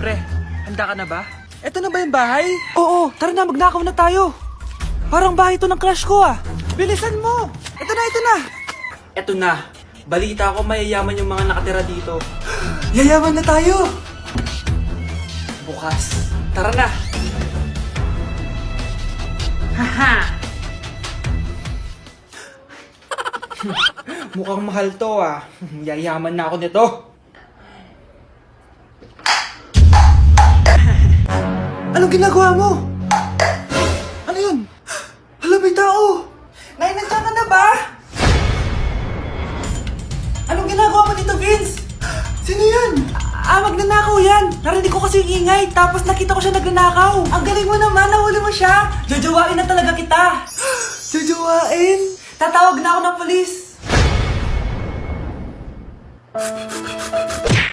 Pre, handa ka na ba? Eto na ba yung bahay? Oo, tara na, magnakaw na tayo. Parang bahay to ng crush ko ah. Bilisan mo! Ito na, ito na! Eto na. Balita ko mayayaman yung mga nakatira dito. Yayaman na tayo! Bukas. Tara na! Haha! Mukhang mahal to ah. Yayaman na ako nito. Anong ginagawa mo? Ano yun? Hala, may tao! Nay, nandiyan ka na ba? Anong ginagawa mo dito, Vince? Sino yan? Magnanakaw yan! Narinig ko kasi yung ingay, tapos nakita ko siya nagnanakaw. Ang galing mo naman, nahuli mo siya! Jojowain na talaga kita! Jojowain? Tatawag na ako ng polis!